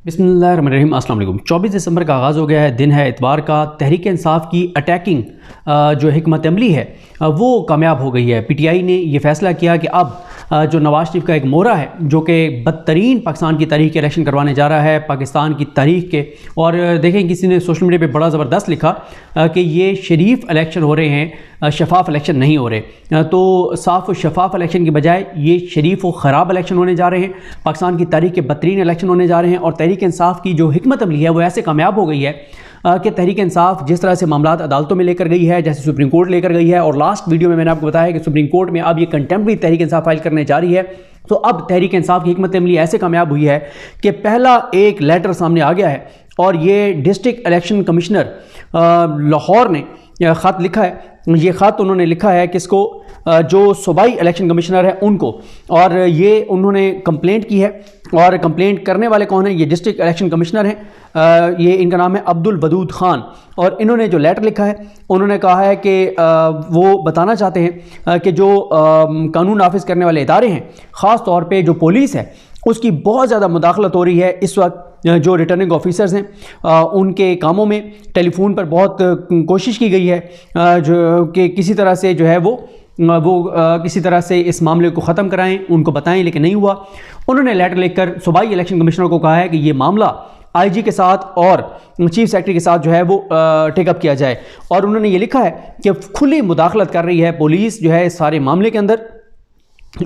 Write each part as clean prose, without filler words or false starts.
बिस्मिल्लाहिर्रहमानिर्रहीम। अस्सलाम वालेकुम। 24 दिसंबर का आगाज़ हो गया है, दिन है इतवार का। तहरीक इंसाफ की अटैकिंग जो हिकमत अमली है वो कामयाब हो गई है। पीटीआई ने ये फ़ैसला किया कि अब जो नवाज शरीफ का एक मोहरा है जो कि बदतरीन पाकिस्तान की तारीख के इलेक्शन करवाने जा रहा है, पाकिस्तान की तारीख के। और देखें, किसी ने सोशल मीडिया पे बड़ा ज़बरदस्त लिखा कि ये शरीफ इलेक्शन हो रहे हैं, शफाफ इलेक्शन नहीं हो रहे। तो साफ़ शफाफ इलेक्शन की बजाय ये शरीफ व ख़राब इलेक्शन होने जा रहे हैं, पाकिस्तान की तारीख के बदतरीन इलेक्शन होने जा रहे हैं। और तहरीक इंसाफ की जो हिकमत अमली है वो ऐसे कामयाब हो गई है कि तहरीक इंसाफ जिस तरह से मामलात अदालतों में लेकर गई है, जैसे सुप्रीम कोर्ट लेकर गई है, और लास्ट वीडियो में मैंने आपको बताया कि सुप्रीम कोर्ट में अब ये कंटेम्प्ट भी तहरीक इंसाफ फाइल करने जा रही है। तो अब तहरीक इंसाफ की हिकमत अमली ऐसे कामयाब हुई है कि पहला एक लेटर सामने आ गया है, और ये डिस्ट्रिक्ट इलेक्शन कमिश्नर लाहौर ने ख़त लिखा है। ये ख़त उन्होंने लिखा है किसको? जो सूबाई इलेक्शन कमिश्नर है उनको। और ये उन्होंने कंप्लेंट की है, और कंप्लेंट करने वाले कौन है? ये डिस्ट्रिक्ट इलेक्शन कमिश्नर हैं। ये इनका नाम है अब्दुल वदूद खान। और इन्होंने जो लेटर लिखा है, उन्होंने कहा है कि वो बताना चाहते हैं कि जो कानून नाफिज करने वाले इदारे हैं, ख़ास तौर पे जो पुलिस है, उसकी बहुत ज़्यादा मुदाखलत हो रही है इस वक्त। जो रिटर्निंग ऑफिसर्स हैं उनके कामों में टेलीफोन पर बहुत कोशिश की गई है जो कि किसी तरह से जो है वो किसी तरह से इस मामले को ख़त्म कराएं, उनको बताएं, लेकिन नहीं हुआ। उन्होंने लेटर लिखकर सूबाई इलेक्शन कमिश्नर को कहा है कि ये मामला आईजी के साथ और चीफ सेक्रेटरी के साथ जो है वो टेकअप किया जाए। और उन्होंने ये लिखा है कि खुली मुदाखलत कर रही है पुलिस जो है इस सारे मामले के अंदर,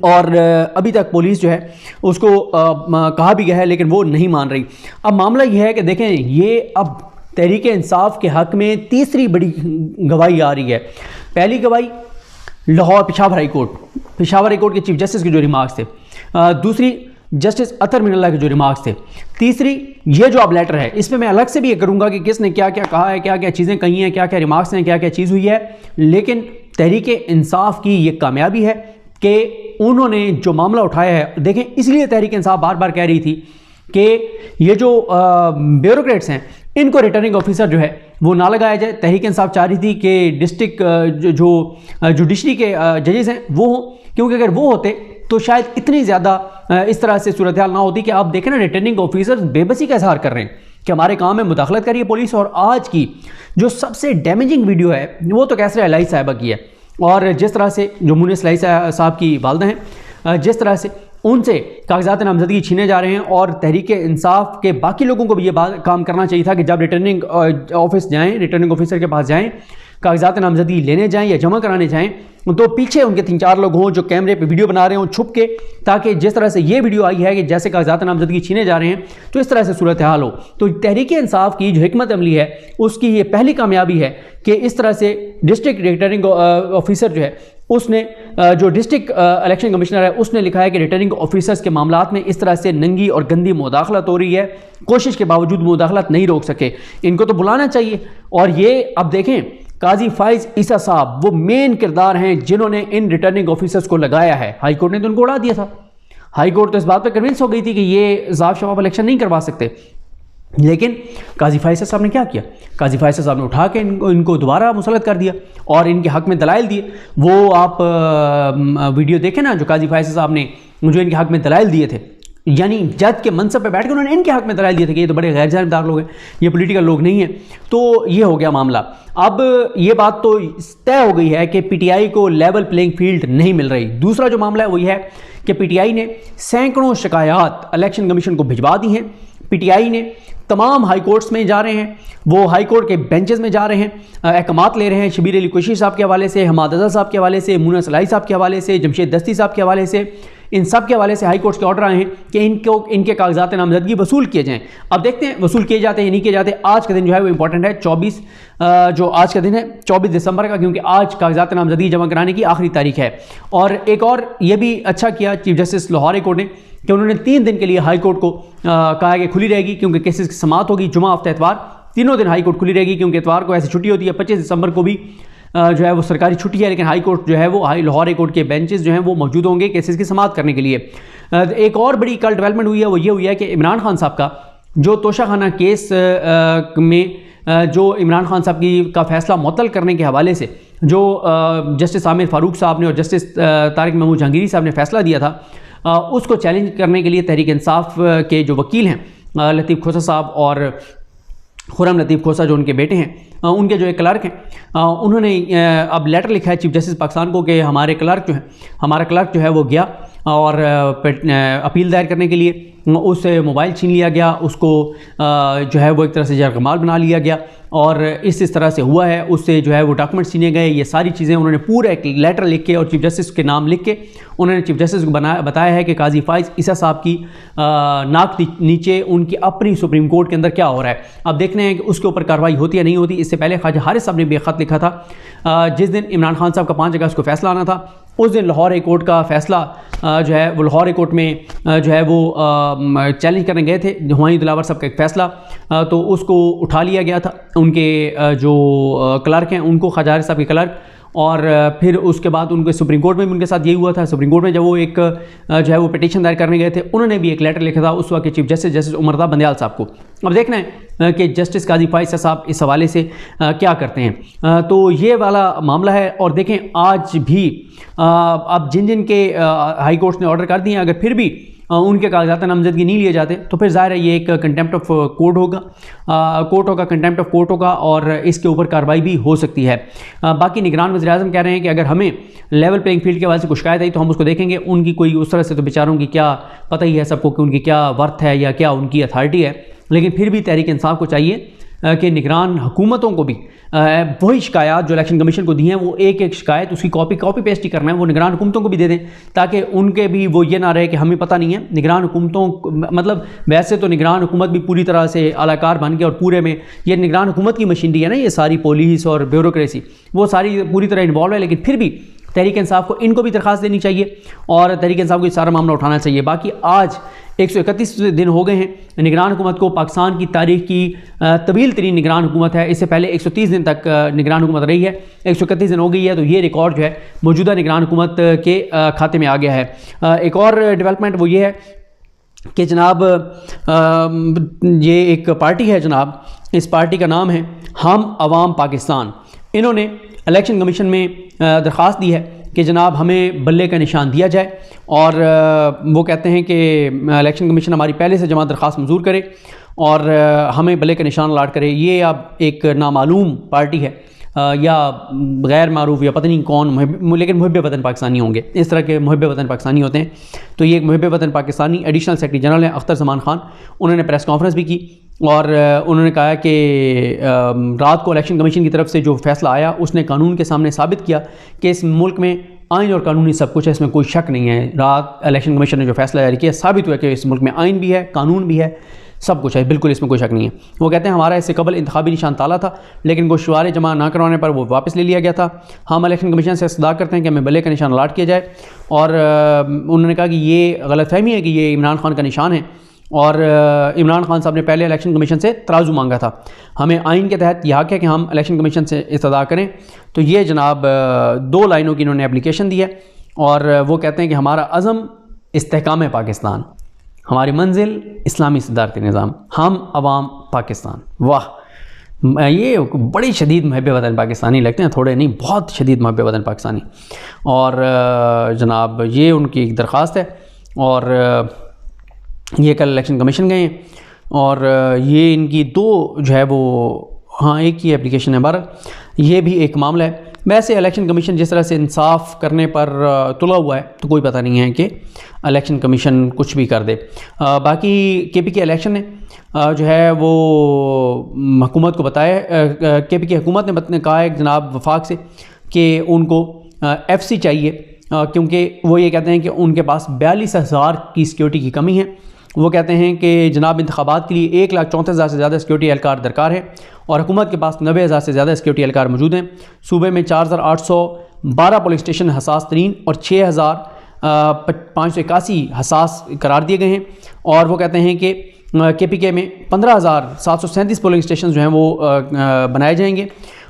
और अभी तक पुलिस जो है उसको कहा भी गया है लेकिन वो नहीं मान रही। अब मामला ये है कि देखें, ये अब तहरीक इंसाफ के हक़ में तीसरी बड़ी गवाही आ रही है। पहली गवाही लाहौर पेशावर हाई कोर्ट के चीफ जस्टिस के जो रिमार्क्स थे, दूसरी जस्टिस अतर मिनल्ला के जो रिमार्क्स थे, तीसरी ये जो अब लेटर है, इसमें मैं अलग से भी ये करूँगा कि किसने क्या क्या कहा है, क्या क्या चीज़ें कही हैं, क्या क्या रिमार्क्स हैं, क्या क्या चीज़ हुई है। लेकिन तहरीक इंसाफ की ये कामयाबी है कि उन्होंने जो मामला उठाया है, देखें, इसलिए तहरीक इंसाफ बार बार कह रही थी कि ये जो ब्यूरोक्रेट्स हैं इनको रिटर्निंग ऑफिसर जो है वो ना लगाया जाए। तहरीक इंसाफ चाह रही थी कि डिस्ट्रिक्ट जो जुडिशरी के जजेस हैं वो हों, क्योंकि अगर वो होते तो शायद इतनी ज़्यादा इस तरह से सूरत हाल ना होती। कि आप देखें ना, रिटर्निंग ऑफिसर्स बेबसी का इजहार कर रहे हैं कि हमारे काम में मुदाखलत करिए पुलिस। और आज की जो सबसे डैमेजिंग वीडियो है वो तो कैसर इलाही साहिबा की है, और जिस तरह से जो मुनीस इलाही साहब की वालदा हैं, जिस तरह से उनसे कागजात नामजदगी छीने जा रहे हैं। और तहरीक इंसाफ के बाकी लोगों को भी ये काम करना चाहिए था कि जब रिटर्निंग ऑफिस जाएं, रिटर्निंग ऑफिसर के पास जाएं, कागजात नामजदगी लेने जाएं या जमा कराने जाएं, तो पीछे उनके 3-4 लोग हों जो कैमरे पे वीडियो बना रहे हों छुप के, ताकि जिस तरह से ये वीडियो आई है कि जैसे कागजात नामजदगी छीने जा रहे हैं तो इस तरह से सूरत हाल हो। तो तहरीक इंसाफ की जो हिकमत अमली है उसकी ये पहली कामयाबी है कि इस तरह से डिस्ट्रिक्ट रिटर्निंग ऑफिसर जो है उसने, जो डिस्ट्रिक्ट इलेक्शन कमिश्नर है, उसने लिखा है कि रिटर्निंग ऑफिसर्स के मामलात में इस तरह से नंगी और गंदी मुदाखलत हो रही है, कोशिश के बावजूद मुदाखलत नहीं रोक सके, इनको तो बुलाना चाहिए। और ये अब देखें, काजी फाइज ईसा साहब वो मेन किरदार हैं जिन्होंने इन रिटर्निंग ऑफिसर्स को लगाया है। हाई कोर्ट ने तो उनको उड़ा दिया था। हाई कोर्ट तो इस बात पर कन्विंस हो गई थी कि ये साफ शफाफ इलेक्शन नहीं करवा सकते, लेकिन काजी फाइज साहब ने क्या किया? काजी फाइज साहब ने उठा के इनको दोबारा मुसलत कर दिया और इनके हक़ में दलाइल दिए। वो आप वीडियो देखें ना, जो काजी फाइज साहब ने जो इनके हक़ में दलाइल दिए थे, यानी जज के मनसब पे बैठ के उन्होंने इनके हक़ में दलाइल दिए थे कि ये तो बड़े गैर जानिबदार लोग हैं, ये पॉलिटिकल लोग नहीं हैं। तो ये हो गया मामला। अब ये बात तो तय हो गई है कि पीटीआई को लेवल प्लेइंग फील्ड नहीं मिल रही। दूसरा जो मामला है वो ये है कि पीटीआई ने सैकड़ों शिकायत इलेक्शन कमीशन को भिजवा दी हैं। पीटीआई ने तमाम हाई कोर्ट्स में जा रहे हैं, वो हाई कोर्ट के बेंचेस में जा रहे हैं, अहकामात ले रहे हैं, शबीर अली कुरैशी साहब के हवाले से, हमाद अज़हर साहब के हवाले से, मुनीस इलाही साहब के हवाले से, जमशेद दस्ती साहब के हवाले से, इन सब के हवाले से हाई कोर्ट के ऑर्डर आए हैं कि इनके कागजात नामजदगी वसूल किए जाएं। अब देखते हैं वसूल किए जाते हैं या नहीं किए जाते। आज का दिन जो है वो इंपॉर्टेंट है, 24 जो आज का दिन है 24 दिसंबर का, क्योंकि आज कागजात नामजदगी जमा कराने की आखिरी तारीख है। और एक और ये भी अच्छा किया chief justice Lahore high court ने कि उन्होंने 3 दिन के लिए हाई कोर्ट को कहा कि खुली रहेगी, क्योंकि केसेस की समाअत होगी जुमा हफ्ता इतवार, तीनों दिन हाई कोर्ट खुली रहेगी, क्योंकि इतवार को ऐसी छुट्टी होती है। 25 दिसंबर को भी जो है वो सरकारी छुट्टी है, लेकिन हाई कोर्ट जो है वो लाहौर हाई कोर्ट के बेंचेस जो हैं वो मौजूद होंगे केसेस की समाअत करने के लिए। एक और बड़ी कल डेवलपमेंट हुई है, वो ये हुई है कि इमरान खान साहब का जो तोशाखाना केस में जो इमरान खान साहब का फैसला मुअत्तल करने के हवाले से जो जस्टिस आमिर फारूक साहब ने और जस्टिस तारिक महमूद जहांगीरी साहब ने फैसला दिया था, उसको चैलेंज करने के लिए तहरीक इंसाफ के जो वकील हैं لطیف کھوسہ صاحب اور خرم لطیف کھوسہ جو ان کے بیٹے ہیں، ان کے جو ایک کلرک ہیں، انہوں نے اب لیٹر لکھا ہے چیف جسٹس پاکستان کو کہ ہمارا کلرک جو ہے وہ گیا اور اپیل دائر کرنے کے لیے اس سے موبائل چھین لیا گیا، اس کو جو ہے وہ ایک طرح سے جرگمال بنا لیا گیا، اور اس طرح سے ہوا ہے، اس سے جو ہے وہ ڈاکومنٹس چھینے گئے۔ یہ ساری چیزیں انہوں نے پورا ایک لیٹر لکھ کے اور چیف جسٹس کے نام لکھ کے انہوں نے چیف جسٹس کو بتایا ہے کہ قاضی فائز عیسیٰ صاحب کی ناک نیچے ان کی اپنی سپریم کورٹ کے اندر کیا ہو رہا ہے۔ اب دیکھنے ہیں کہ اس کے اوپر کارروائی ہوتی ہے نہیں ہوتی۔ اس سے پہلے خواجہ حارث صاحب نے بھی ایک خط لکھا تھا، جس دن عمران خان صاحب کا 5 اگست کو فیصلہ آنا تھا، اس دن لاہور ہائی کورٹ کا فیصلہ جو ہے وہ لاہور ہائی کورٹ میں جو ہے وہ چیلنج کرنے گئے تھے ہمایوں دلاور صاحب کا ایک فیصلہ، تو اس کو اٹھا لیا گیا تھا ان کے جو کلرک ہیں ان کو، خواجہ حارث صاحب کے کلرک، اور پھر اس کے بعد ان کے سپریم کورٹ میں بھی ان کے ساتھ یہی ہوا تھا۔ سپریم کورٹ میں جب وہ ایک جو ہے وہ پٹیشن دائر کرنے گئے تھے، انہوں نے بھی ایک لیٹر لکھا تھا اس وقت کے چیف جسٹس عمر رضا بندیال صاحب کو۔ اب دیکھنا ہے کہ جسٹس قاضی فائز صاحب اس حوالے سے کیا کرتے ہیں۔ تو یہ والا معاملہ ہے، اور دیکھیں آج بھی اب جن کے ہائی کورٹس نے آرڈر کر دیے، اگر پھر بھی ان کے کاغذات نامزدگی نہیں لیے جاتے تو پھر ظاہر ہے یہ ایک کنٹیمپٹ آف کورٹ ہوگا، کنٹیمپٹ آف کورٹ ہوگا، اور اس کے اوپر کارروائی بھی ہو سکتی ہے۔ باقی نگران وزیر اعظم کہہ رہے ہیں کہ اگر ہمیں لیول پلینگ فیلڈ کے حوالے سے کوئی شکایت آئی تو ہم اس کو دیکھیں گے۔ ان کی کوئی اس طرح سے تو بیچاروں کی کیا پتہ ہی ہے سب کو کہ ان کی کیا ورتھ ہے یا کیا ان کی اتھارٹی ہے، لیکن پھر بھی تحریک انصاف کو چاہیے کہ نگران حکومتوں کو بھی وہی شکایات جو الیکشن کمیشن کو دی ہیں، وہ ایک ایک شکایت اس کی کاپی پیسٹ ہی کرنا ہے، وہ نگران حکومتوں کو بھی دے دیں، تاکہ ان کے بھی وہ یہ نہ رہے کہ ہمیں پتہ نہیں ہے۔ نگران حکومتوں مطلب ویسے تو نگران حکومت بھی پوری طرح سے اعلی کار بن کے، اور پورے میں یہ نگران حکومت کی مشینری ہے نا، یہ ساری پولیس اور بیوروکریسی وہ ساری پوری طرح انوالو ہے، لیکن پھر بھی تحریک انصاف کو ان کو بھی درخواست دینی چاہیے اور تحریک انصاف کو یہ سارا معاملہ اٹھانا چاہیے۔ باقی آج 131 دن ہو گئے ہیں نگران حکومت کو، پاکستان کی تاریخ کی طویل ترین نگران حکومت ہے، اس سے پہلے 130 دن تک نگران حکومت رہی ہے، 131 دن ہو گئی ہے، تو یہ ریکارڈ جو ہے موجودہ نگران حکومت کے کھاتے میں آ گیا ہے۔ ایک اور ڈیولپمنٹ وہ یہ ہے کہ جناب یہ ایک پارٹی ہے جناب، اس پارٹی کا نام ہے ہم عوام پاکستان۔ انہوں نے الیکشن کمیشن میں درخواست دی ہے کہ جناب ہمیں بلے کا نشان دیا جائے، اور وہ کہتے ہیں کہ الیکشن کمیشن ہماری پہلے سے جمع درخواست منظور کرے اور ہمیں بلے کا نشان الاٹ کرے۔ یہ اب ایک نامعلوم پارٹی ہے یا غیر معروف یا پتہ نہیں کون، لیکن محب وطن پاکستانی ہوں گے، اس طرح کے محب وطن پاکستانی ہوتے ہیں۔ تو یہ ایک محب وطن پاکستانی ایڈیشنل سیکرٹری جنرل ہیں اختر زمان خان، انہوں نے پریس کانفرنس بھی کی اور انہوں نے کہا کہ رات کو الیکشن کمیشن کی طرف سے جو فیصلہ آیا اس نے قانون کے سامنے ثابت کیا کہ اس ملک میں آئین اور قانونی سب کچھ ہے، اس میں کوئی شک نہیں ہے۔ رات الیکشن کمیشن نے جو فیصلہ جاری کیا ثابت ہوا کہ اس ملک میں آئین بھی ہے، قانون بھی ہے، سب کچھ ہے، بالکل اس میں کوئی شک نہیں ہے۔ وہ کہتے ہیں ہمارا اس سے قبل انتخابی نشان تالا تھا، لیکن گوشوارے جمع نہ کروانے پر وہ واپس لے لیا گیا تھا۔ ہم الیکشن کمیشن سے استدعا کرتے ہیں کہ ہمیں بلے کا نشان الاٹ کیا جائے، اور انہوں نے کہا کہ یہ غلط فہمی ہے کہ یہ عمران خان کا نشان ہے، اور عمران خان صاحب نے پہلے الیکشن کمیشن سے ترازو مانگا تھا، ہمیں آئین کے تحت یہ حق ہے کہ ہم الیکشن کمیشن سے استدعا کریں۔ تو یہ جناب 2 لائنوں کی انہوں نے اپلیکیشن دی ہے، اور وہ کہتے ہیں کہ ہمارا عزم استحکام پاکستان، ہماری منزل اسلامی صدارتی نظام، ہم عوام پاکستان۔ واہ، یہ بڑی شدید محب وطن پاکستانی لگتے ہیں، تھوڑے نہیں بہت شدید محب وطن پاکستانی۔ اور جناب یہ ان کی ایک درخواست ہے، اور یہ کل الیکشن کمیشن گئے ہیں، اور یہ ان کی 2 جو ہے وہ ایک ہی اپلیکیشن ہے۔ بہرحال یہ بھی ایک معاملہ ہے۔ ویسے الیکشن کمیشن جس طرح سے انصاف کرنے پر تلا ہوا ہے تو کوئی پتہ نہیں ہے کہ الیکشن کمیشن کچھ بھی کر دے۔ باقی کے پی کے الیکشن نے جو ہے وہ حکومت کو بتایا، کے پی کے حکومت نے کہا ہے جناب وفاق سے کہ ان کو ایف سی چاہیے، کیونکہ وہ یہ کہتے ہیں کہ ان کے پاس 42,000 کی سیکیورٹی کی کمی ہے۔ وہ کہتے ہیں کہ جناب انتخابات کے لیے 1,34,000 سے زیادہ سیکیورٹی اہلکار درکار ہے، اور حکومت کے پاس 90,000 سے زیادہ سیکیورٹی اہلکار موجود ہیں۔ صوبے میں 4,812 پولیس اسٹیشن حساس ترین اور 6,581 حساس قرار دیے گئے ہیں، اور وہ کہتے ہیں کہ کے پی کے میں 15,737 پولنگ اسٹیشن جو ہیں وہ بنائے جائیں گے،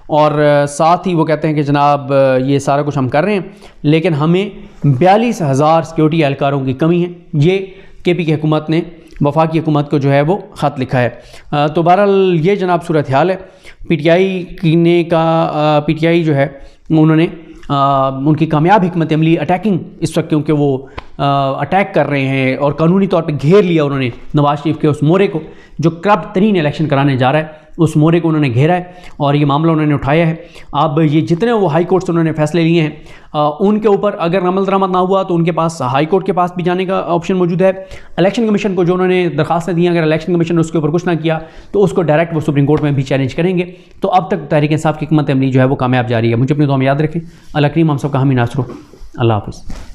اور ساتھ ہی وہ کہتے ہیں کہ جناب یہ سارا کچھ ہم کر رہے ہیں، لیکن ہمیں 42,000 سیکیورٹی اہلکاروں کی کمی ہے۔ یہ کے پی کی حکومت نے وفاقی حکومت کو جو ہے وہ خط لکھا ہے۔ تو بہرحال یہ جناب صورتحال ہے۔ پی ٹی آئی جو ہے انہوں نے ان کی کامیاب حکمت عملی اٹیکنگ اس وقت، کیونکہ وہ اٹیک کر رہے ہیں اور قانونی طور پہ گھیر لیا انہوں نے نواز شریف کے اس مورے کو جو کرپٹ ترین الیکشن کرانے جا رہا ہے، اس مورے کو انہوں نے گھیرا ہے اور یہ معاملہ انہوں نے اٹھایا ہے۔ اب یہ جتنے وہ ہائی کورٹ سے انہوں نے فیصلے لیے ہیں ان کے اوپر اگر عمل درآمد نہ ہوا تو ان کے پاس ہائی کورٹ کے پاس بھی جانے کا آپشن موجود ہے۔ الیکشن کمیشن کو جو انہوں نے درخواستیں دی ہیں، اگر الیکشن کمیشن نے اس کے اوپر کچھ نہ کیا تو اس کو ڈائریکٹ وہ سپریم کورٹ میں بھی چیلنج کریں گے۔ تو اب تک تحریک انصاف کی حکمت عملی جو ہے وہ کامیاب جاری ہے۔ مجھے اپنی دعا میں یاد رکھیں۔ اللہ کریم ہم سب کا حامی ناصر ہو۔ اللہ حافظ۔